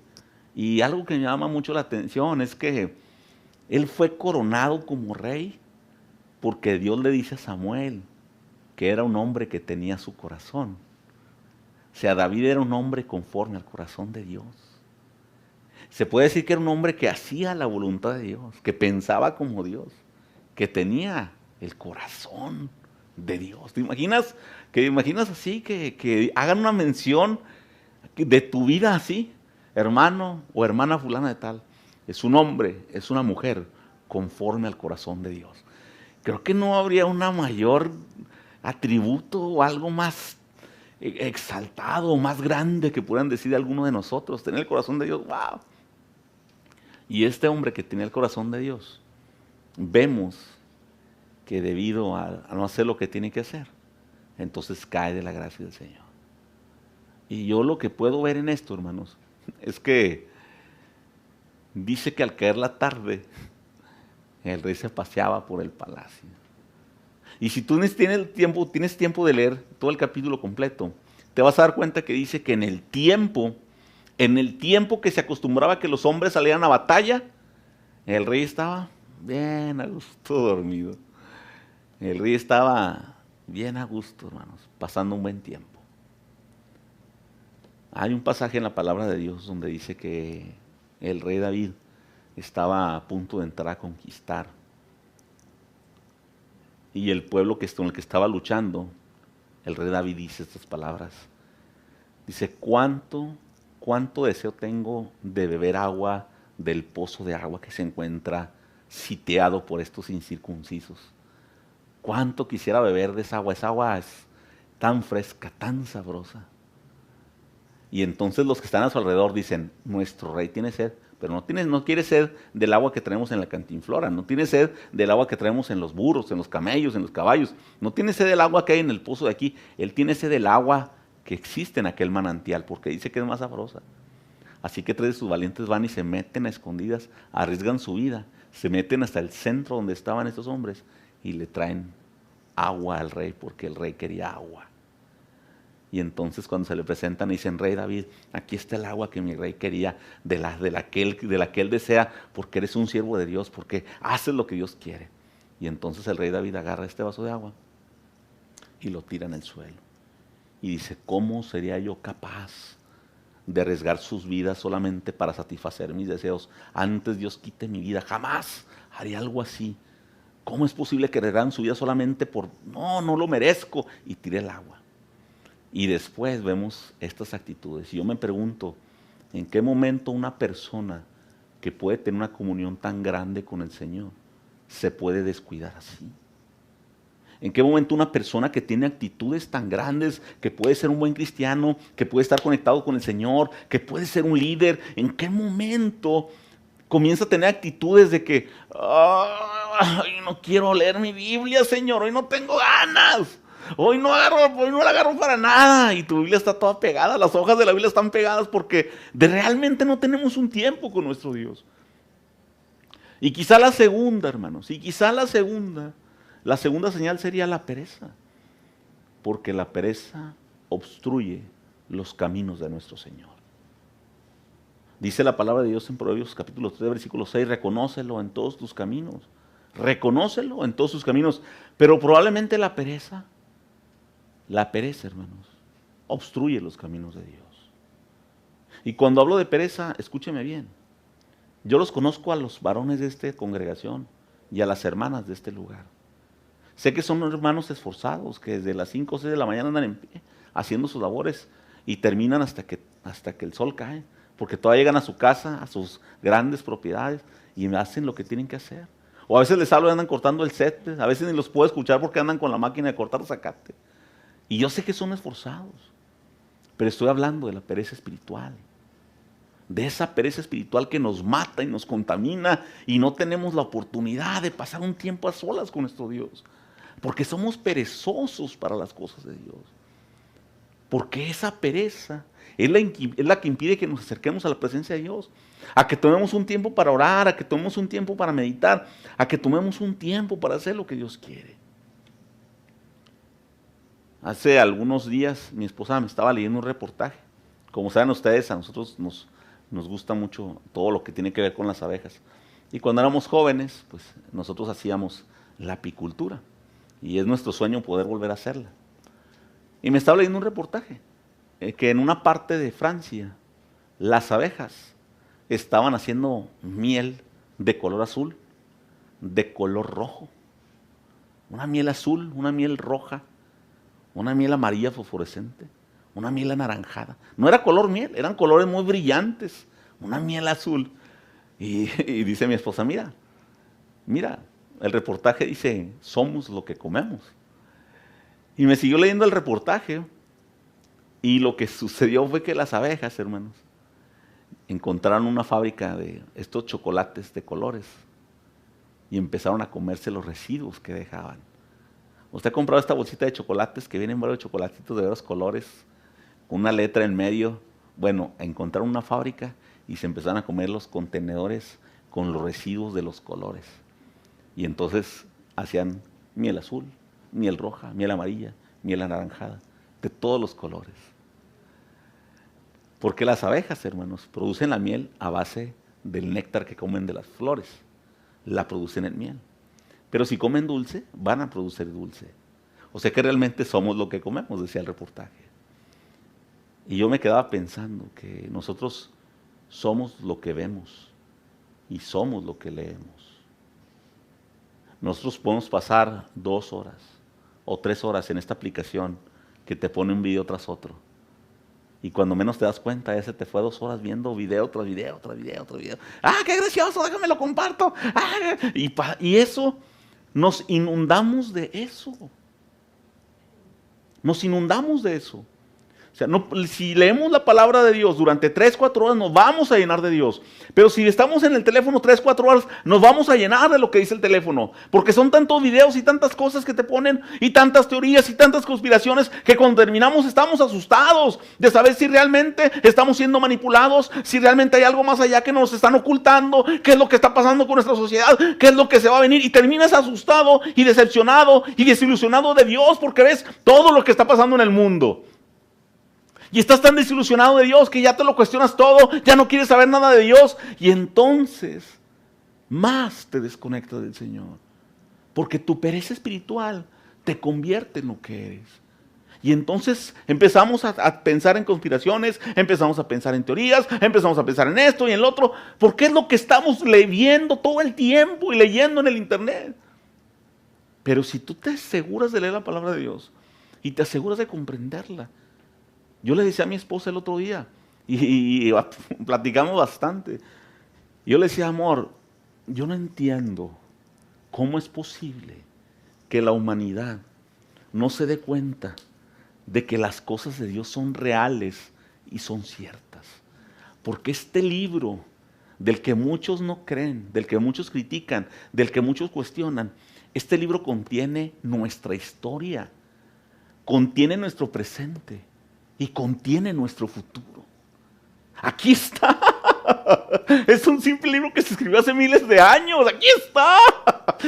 Y algo que me llama mucho la atención es que él fue coronado como rey porque Dios le dice a Samuel que era un hombre que tenía su corazón. O sea, David era un hombre conforme al corazón de Dios. Se puede decir que era un hombre que hacía la voluntad de Dios, que pensaba como Dios, que tenía el corazón de Dios. ¿Te imaginas? Así, que hagan una mención de tu vida así, hermano o hermana fulana de tal? Es un hombre, es una mujer conforme al corazón de Dios. Creo que no habría una mayor atributo o algo más exaltado, más grande que puedan decir de alguno de nosotros, tener el corazón de Dios. ¡Wow! Y este hombre que tenía el corazón de Dios, vemos que debido a no hacer lo que tiene que hacer, entonces cae de la gracia del Señor. Y yo lo que puedo ver en esto, hermanos, es que dice que al caer la tarde, el rey se paseaba por el palacio. Y si tú tienes tiempo de leer todo el capítulo completo, te vas a dar cuenta que dice que en el tiempo que se acostumbraba que los hombres salieran a batalla, el rey estaba bien a gusto dormido. El rey estaba bien a gusto, hermanos, pasando un buen tiempo. Hay un pasaje en la palabra de Dios donde dice que el rey David estaba a punto de entrar a conquistar. Y el pueblo con el que estaba luchando, el rey David dice estas palabras. Dice, ¿cuánto deseo tengo de beber agua del pozo de agua que se encuentra sitiado por estos incircuncisos? ¿Cuánto quisiera beber de esa agua? Esa agua es tan fresca, tan sabrosa. Y entonces los que están a su alrededor dicen, nuestro rey tiene sed, pero no quiere sed del agua que traemos en la cantinflora, no tiene sed del agua que traemos en los burros, en los camellos, en los caballos, no tiene sed del agua que hay en el pozo de aquí, él tiene sed del agua que existe en aquel manantial, porque dice que es más sabrosa. Así que 3 de sus valientes van y se meten a escondidas, arriesgan su vida, se meten hasta el centro donde estaban estos hombres y le traen agua al rey, porque el rey quería agua. Y entonces cuando se le presentan dicen, rey David, aquí está el agua que mi rey quería, de la que él desea, porque eres un siervo de Dios, porque haces lo que Dios quiere. Y entonces el rey David agarra este vaso de agua y lo tira en el suelo. Y dice, ¿cómo sería yo capaz de arriesgar sus vidas solamente para satisfacer mis deseos? Antes Dios quite mi vida, jamás haría algo así. ¿Cómo es posible que arriesgaran su vida solamente por, no lo merezco? Y tire el agua. Y después vemos estas actitudes. Y yo me pregunto, ¿en qué momento una persona que puede tener una comunión tan grande con el Señor se puede descuidar así? ¿En qué momento una persona que tiene actitudes tan grandes, que puede ser un buen cristiano, que puede estar conectado con el Señor, que puede ser un líder, en qué momento comienza a tener actitudes de que, ay, no quiero leer mi Biblia, Señor, hoy no tengo ganas, hoy no la agarro para nada, y tu Biblia está toda pegada, las hojas de la Biblia están pegadas porque realmente no tenemos un tiempo con nuestro Dios? Y quizá la segunda, hermanos, la segunda señal sería la pereza, porque la pereza obstruye los caminos de nuestro Señor. Dice la palabra de Dios en Proverbios capítulo 3, versículo 6, reconócelo en todos tus caminos, reconócelo en todos tus caminos, pero probablemente la pereza, hermanos, obstruye los caminos de Dios. Y cuando hablo de pereza, escúcheme bien, yo los conozco a los varones de esta congregación y a las hermanas de este lugar. Sé que son hermanos esforzados, que desde las 5 o 6 de la mañana andan en pie, haciendo sus labores y terminan hasta que el sol cae, porque todavía llegan a su casa, a sus grandes propiedades y hacen lo que tienen que hacer. O a veces les hablo y andan cortando el césped, a veces ni los puedo escuchar porque andan con la máquina de cortar zacate. Y yo sé que son esforzados, pero estoy hablando de la pereza espiritual. De esa pereza espiritual que nos mata y nos contamina y no tenemos la oportunidad de pasar un tiempo a solas con nuestro Dios. Porque somos perezosos para las cosas de Dios. Porque esa pereza es la que impide que nos acerquemos a la presencia de Dios. A que tomemos un tiempo para orar, a que tomemos un tiempo para meditar, a que tomemos un tiempo para hacer lo que Dios quiere. Hace algunos días mi esposa me estaba leyendo un reportaje. Como saben ustedes, a nosotros nos gusta mucho todo lo que tiene que ver con las abejas. Y cuando éramos jóvenes, pues nosotros hacíamos la apicultura. Y es nuestro sueño poder volver a hacerla. Y me estaba leyendo un reportaje que en una parte de Francia las abejas estaban haciendo miel de color azul, de color rojo. Una miel azul, una miel roja, una miel amarilla fosforescente, una miel anaranjada. No era color miel, eran colores muy brillantes, una miel azul. Y dice mi esposa, mira, el reportaje dice, somos lo que comemos. Y me siguió leyendo el reportaje y lo que sucedió fue que las abejas, hermanos, encontraron una fábrica de estos chocolates de colores y empezaron a comerse los residuos que dejaban. Usted ha comprado esta bolsita de chocolates que vienen varios chocolatitos de varios colores con una letra en medio. Bueno, encontraron una fábrica y se empezaron a comer los contenedores con los residuos de los colores. Y entonces hacían miel azul, miel roja, miel amarilla, miel anaranjada, de todos los colores. Porque las abejas, hermanos, producen la miel a base del néctar que comen de las flores. La producen en miel. Pero si comen dulce, van a producir dulce. O sea que realmente somos lo que comemos, decía el reportaje. Y yo me quedaba pensando que nosotros somos lo que vemos y somos lo que leemos. Nosotros podemos pasar 2 horas o 3 horas en esta aplicación que te pone un video tras otro. Y cuando menos te das cuenta, ya se te fue 2 horas viendo video tras video, tras video, tras video. ¡Ah, qué gracioso! ¡Déjame lo comparto! ¡Ah! Y eso, nos inundamos de eso. Nos inundamos de eso. O sea, si leemos la palabra de Dios durante 3, 4 horas, nos vamos a llenar de Dios. Pero si estamos en el teléfono 3, 4 horas, nos vamos a llenar de lo que dice el teléfono. Porque son tantos videos y tantas cosas que te ponen, y tantas teorías y tantas conspiraciones, que cuando terminamos estamos asustados de saber si realmente estamos siendo manipulados, si realmente hay algo más allá que nos están ocultando, qué es lo que está pasando con nuestra sociedad, qué es lo que se va a venir. Y terminas asustado y decepcionado y desilusionado de Dios porque ves todo lo que está pasando en el mundo. Y estás tan desilusionado de Dios que ya te lo cuestionas todo, ya no quieres saber nada de Dios. Y entonces más te desconectas del Señor. Porque tu pereza espiritual te convierte en lo que eres. Y entonces empezamos a pensar en conspiraciones, empezamos a pensar en teorías, empezamos a pensar en esto y en lo otro. Porque es lo que estamos leyendo todo el tiempo y leyendo en el internet. Pero si tú te aseguras de leer la palabra de Dios y te aseguras de comprenderla. Yo le decía a mi esposa el otro día, y platicamos bastante. Yo le decía, amor, yo no entiendo cómo es posible que la humanidad no se dé cuenta de que las cosas de Dios son reales y son ciertas. Porque este libro, del que muchos no creen, del que muchos critican, del que muchos cuestionan, este libro contiene nuestra historia, contiene nuestro presente y contiene nuestro futuro. Aquí está. Es un simple libro que se escribió hace miles de años. Aquí está.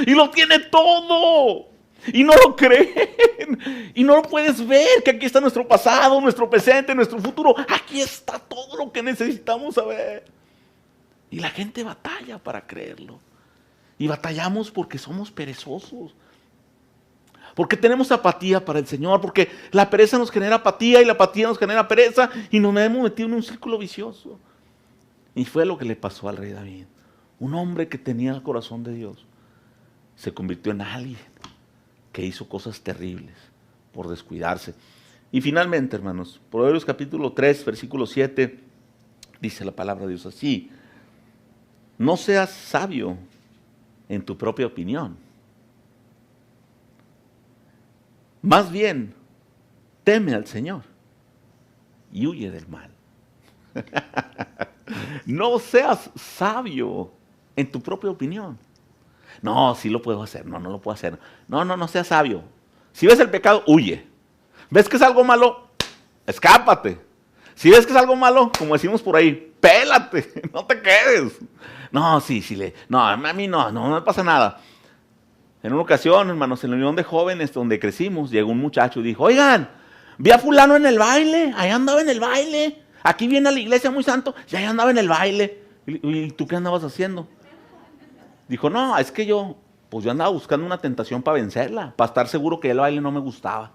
Y lo tiene todo. Y no lo creen. Y no lo puedes ver, que aquí está nuestro pasado, nuestro presente, nuestro futuro. Aquí está todo lo que necesitamos saber. Y la gente batalla para creerlo. Y batallamos porque somos perezosos. Porque tenemos apatía para el Señor. Porque la pereza nos genera apatía y la apatía nos genera pereza. Y nos hemos metido en un círculo vicioso. Y fue lo que le pasó al rey David. Un hombre que tenía el corazón de Dios se convirtió en alguien que hizo cosas terribles por descuidarse. Y finalmente, hermanos, Proverbios capítulo 3, versículo 7, dice la palabra de Dios así: no seas sabio en tu propia opinión. Más bien, teme al Señor y huye del mal. No seas sabio en tu propia opinión. No, sí lo puedo hacer. No, no lo puedo hacer. No seas sabio. Si ves el pecado, huye. ¿Ves que es algo malo? Escápate. Si ves que es algo malo, como decimos por ahí, pélate. No te quedes. No, no, a mí no me pasa nada. En una ocasión, hermanos, en la unión de jóvenes donde crecimos, llegó un muchacho y dijo: oigan, vi a fulano en el baile, ahí andaba en el baile. Aquí viene a la iglesia muy santo y ahí andaba en el baile. ¿Y tú qué andabas haciendo? Dijo: no, es que yo andaba buscando una tentación para vencerla, para estar seguro que el baile no me gustaba.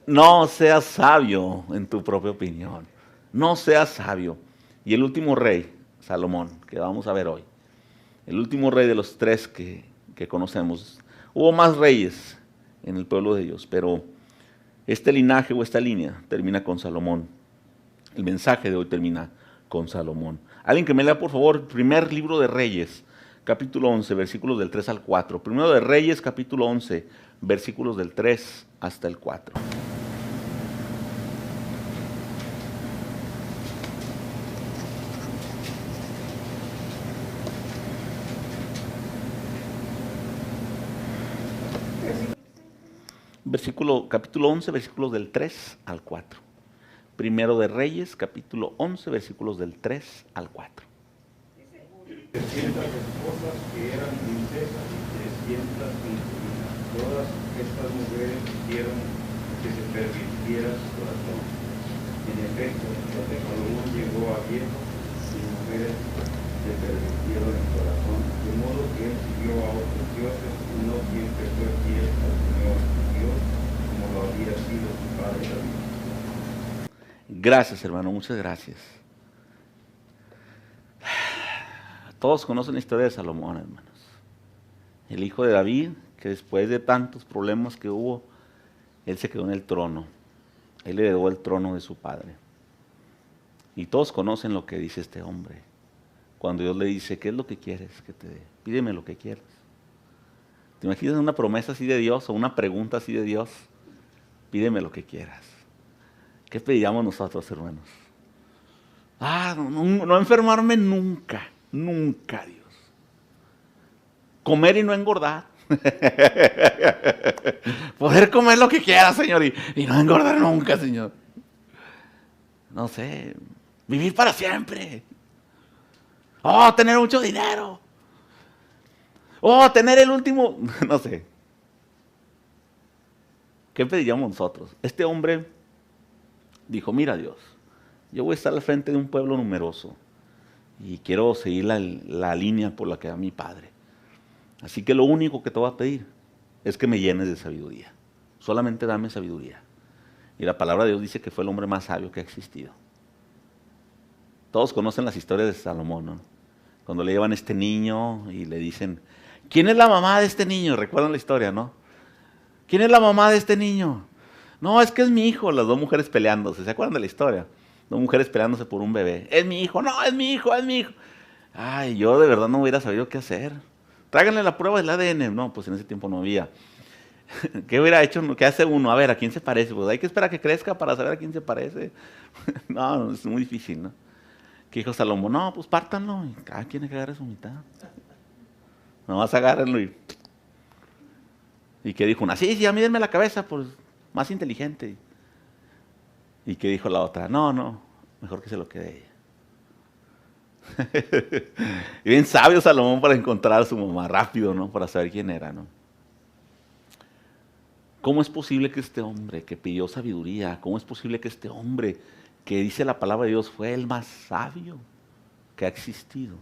No seas sabio en tu propia opinión. No seas sabio. Y el último rey, Salomón, que vamos a ver hoy. El último rey de los tres que conocemos. Hubo más reyes en el pueblo de Dios, pero este linaje o esta línea termina con Salomón. El mensaje de hoy termina con Salomón. Alguien que me lea, por favor, primer libro de Reyes, capítulo 11, versículos del 3 al 4. Primero de Reyes, capítulo 11, versículos del 3 hasta el 4. Capítulo 11, versículos del 3 al 4. Primero de Reyes, capítulo 11, versículos del 3 al 4. 300 esposas que eran princesas y 300 concubinas. Todas estas mujeres hicieron que se pervirtiera su corazón. En efecto, cuando Salomón llegó a viejo, sus mujeres se pervirtieron el corazón, de modo que él siguió a otros dioses y no siempre fue fiel al Señor Dios, como lo había sido su padre David. Gracias, hermano, muchas gracias. Todos conocen la historia de Salomón, hermanos. El hijo de David, que después de tantos problemas que hubo, él se quedó en el trono. Él heredó el trono de su padre. Y todos conocen lo que dice este hombre. Cuando Dios le dice: ¿qué es lo que quieres que te dé? Pídeme lo que quieras. ¿Te imaginas una promesa así de Dios o una pregunta así de Dios? Pídeme lo que quieras. ¿Qué pediríamos nosotros, hermanos? No enfermarme nunca. Nunca, Dios. Comer y no engordar. Poder comer lo que quiera, Señor, y no engordar nunca, Señor. No sé, vivir para siempre. Tener mucho dinero. Tener el último, no sé. ¿Qué pediríamos nosotros? Este hombre dijo: mira, Dios, yo voy a estar al frente de un pueblo numeroso y quiero seguir la línea por la que va mi padre. Así que lo único que te voy a pedir es que me llenes de sabiduría. Solamente dame sabiduría. Y la palabra de Dios dice que fue el hombre más sabio que ha existido. Todos conocen las historias de Salomón, ¿no? Cuando le llevan este niño y le dicen: ¿quién es la mamá de este niño? Recuerdan la historia, ¿no? ¿Quién es la mamá de este niño? No, es que es mi hijo. Las dos mujeres peleándose. ¿Se acuerdan de la historia? Dos mujeres peleándose por un bebé. Es mi hijo. No, es mi hijo, es mi hijo. Ay, yo de verdad no hubiera sabido qué hacer. tráiganle la prueba del ADN. No, pues en ese tiempo no había. ¿Qué hubiera hecho? ¿Qué hace uno? A ver, ¿a quién se parece? Pues hay que esperar a que crezca para saber a quién se parece. No, es muy difícil, ¿no? ¿Qué dijo Salomón? No, pues pártanlo y cada quien agarre su mitad. No vas a agarrarlo y que dijo una, sí, ya mídenme la cabeza, pues más inteligente. Y que dijo la otra, no, mejor que se lo quede ella. Y bien sabio Salomón para encontrar a su mamá rápido, ¿no? Para saber quién era, ¿no? ¿Cómo es posible que este hombre que pidió sabiduría, cómo es posible que este hombre que dice la palabra de Dios fue el más sabio que ha existido,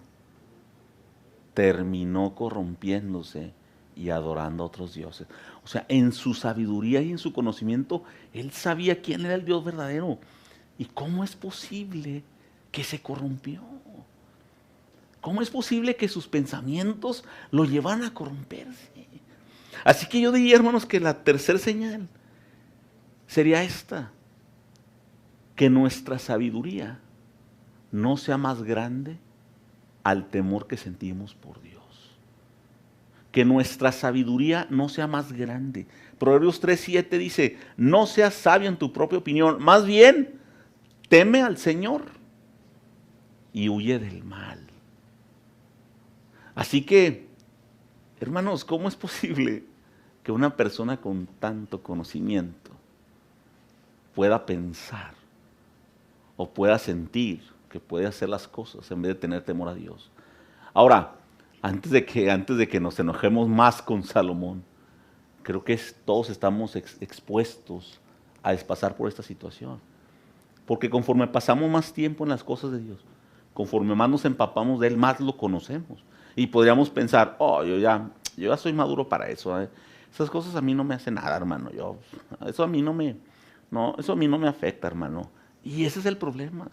terminó corrompiéndose y adorando a otros dioses? O sea, en su sabiduría y en su conocimiento, él sabía quién era el Dios verdadero. ¿Y cómo es posible que se corrompió? ¿Cómo es posible que sus pensamientos lo llevan a corromperse? Así que yo diría, hermanos, que la tercera señal sería esta: que nuestra sabiduría no sea más grande al temor que sentimos por Dios. Que nuestra sabiduría no sea más grande. Proverbios 3:7 dice, no seas sabio en tu propia opinión, más bien teme al Señor y huye del mal. Así que, hermanos, ¿cómo es posible que una persona con tanto conocimiento pueda pensar o pueda sentir que puede hacer las cosas en vez de tener temor a Dios? Ahora, antes de que nos enojemos más con Salomón, creo que todos estamos expuestos a pasar por esta situación. Porque conforme pasamos más tiempo en las cosas de Dios, conforme más nos empapamos de Él, más lo conocemos. Y podríamos pensar, yo ya soy maduro para eso. Esas cosas a mí no me hacen nada, hermano. Eso a mí no me afecta, hermano. Y ese es el problema,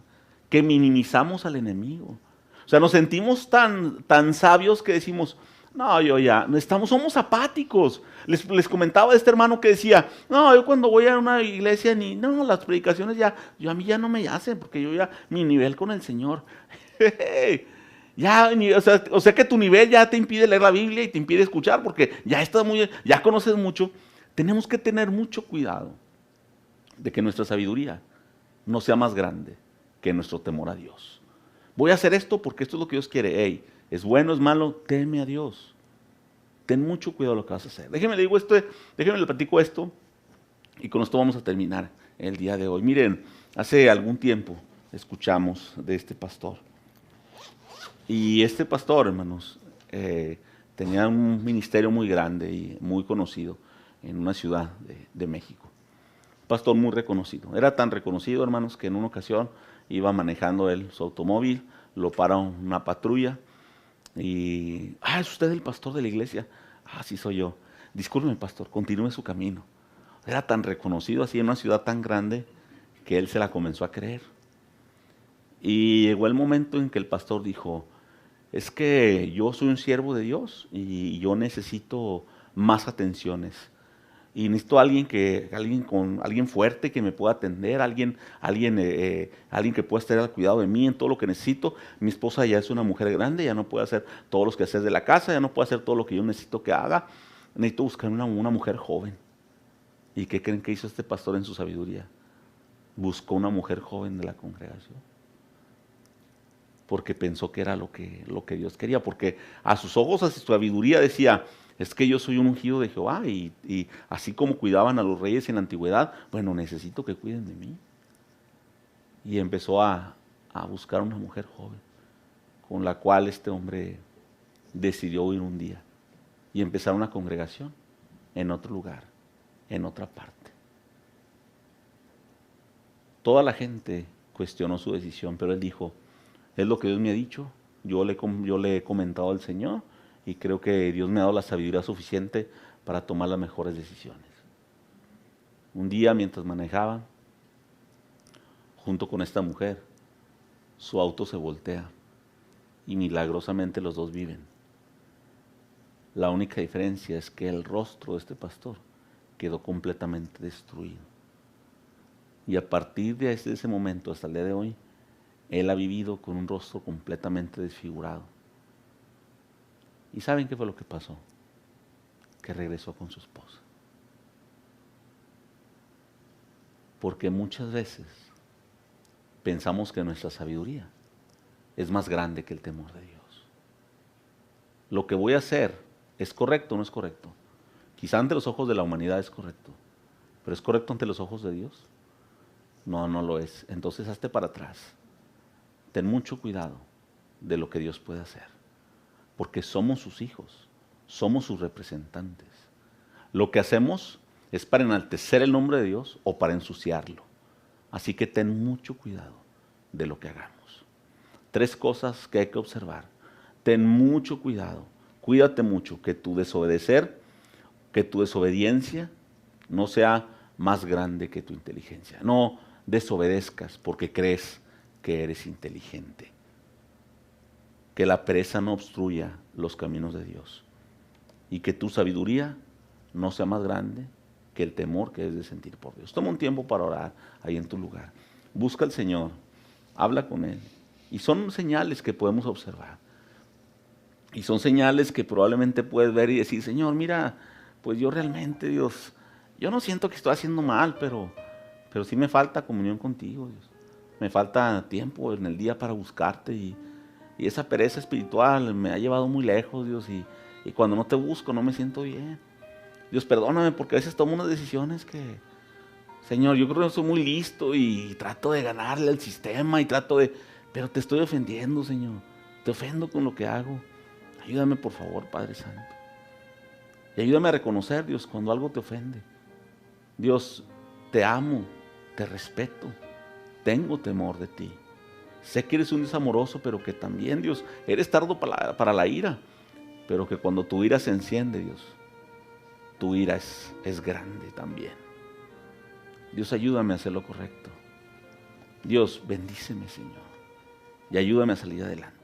que minimizamos al enemigo. O sea, nos sentimos tan sabios que decimos, no, somos apáticos. Les comentaba a este hermano que decía, no, yo cuando voy a una iglesia, las predicaciones a mí ya no me hacen, porque mi nivel con el Señor. O sea que tu nivel ya te impide leer la Biblia y te impide escuchar, porque ya conoces mucho. Tenemos que tener mucho cuidado de que nuestra sabiduría no sea más grande que nuestro temor a Dios. Voy a hacer esto porque esto es lo que Dios quiere. ¿Es bueno, es malo? Teme a Dios. Ten mucho cuidado de lo que vas a hacer. Déjenme le platico esto y con esto vamos a terminar el día de hoy. Miren, hace algún tiempo escuchamos de este pastor. Y este pastor, hermanos, tenía un ministerio muy grande y muy conocido en una ciudad de México. Pastor muy reconocido. Era tan reconocido, hermanos, que en una ocasión iba manejando él su automóvil, lo para una patrulla y, ¿es usted el pastor de la iglesia? Sí soy yo. Discúlpeme, pastor, continúe su camino. Era tan reconocido así en una ciudad tan grande que él se la comenzó a creer. Y llegó el momento en que el pastor dijo, es que yo soy un siervo de Dios y yo necesito más atenciones. Y necesito alguien fuerte que me pueda atender, alguien que pueda estar al cuidado de mí en todo lo que necesito. Mi esposa ya es una mujer grande, ya no puede hacer todos los quehaceres de la casa, ya no puede hacer todo lo que yo necesito que haga. Necesito buscar una mujer joven. ¿Y qué creen que hizo este pastor en su sabiduría? Buscó una mujer joven de la congregación. Porque pensó que era lo que Dios quería. Porque a sus ojos, a su sabiduría decía, es que yo soy un ungido de Jehová y así como cuidaban a los reyes en la antigüedad, bueno, necesito que cuiden de mí. Y empezó a buscar una mujer joven, con la cual este hombre decidió ir un día y empezar una congregación en otro lugar, en otra parte. Toda la gente cuestionó su decisión, pero él dijo, es lo que Dios me ha dicho, yo le he comentado al Señor, y creo que Dios me ha dado la sabiduría suficiente para tomar las mejores decisiones. Un día, mientras manejaba, junto con esta mujer, su auto se voltea y milagrosamente los dos viven. La única diferencia es que el rostro de este pastor quedó completamente destruido. Y a partir de ese momento hasta el día de hoy, él ha vivido con un rostro completamente desfigurado. ¿Y saben qué fue lo que pasó? Que regresó con su esposa. Porque muchas veces pensamos que nuestra sabiduría es más grande que el temor de Dios. Lo que voy a hacer es correcto o no es correcto. Quizá ante los ojos de la humanidad es correcto, pero ¿es correcto ante los ojos de Dios? No, no lo es. Entonces hazte para atrás. Ten mucho cuidado de lo que Dios puede hacer, porque somos sus hijos, somos sus representantes. Lo que hacemos es para enaltecer el nombre de Dios o para ensuciarlo. Así que ten mucho cuidado de lo que hagamos. 3 cosas que hay que observar. Ten mucho cuidado, cuídate mucho que tu desobedecer, que tu desobediencia no sea más grande que tu inteligencia. No desobedezcas porque crees que eres inteligente. Que la pereza no obstruya los caminos de Dios. Y que tu sabiduría no sea más grande que el temor que debes de sentir por Dios. Toma un tiempo para orar ahí en tu lugar. Busca al Señor, habla con Él. Y son señales que podemos observar. Y son señales que probablemente puedes ver y decir, Señor, mira, pues yo realmente, Dios, yo no siento que estoy haciendo mal, pero sí me falta comunión contigo, Dios. Me falta tiempo en el día para buscarte y esa pereza espiritual me ha llevado muy lejos, Dios, y cuando no te busco no me siento bien. Dios, perdóname porque a veces tomo unas decisiones que, Señor, yo creo que soy muy listo y trato de ganarle al sistema y pero te estoy ofendiendo, Señor. Te ofendo con lo que hago. Ayúdame, por favor, Padre Santo. Y ayúdame a reconocer, Dios, cuando algo te ofende. Dios, te amo, te respeto, tengo temor de ti. Sé que eres un Dios amoroso, pero que también, Dios, eres tardo para la ira. Pero que cuando tu ira se enciende, Dios, tu ira es grande también. Dios, ayúdame a hacer lo correcto. Dios, bendíceme, Señor, y ayúdame a salir adelante.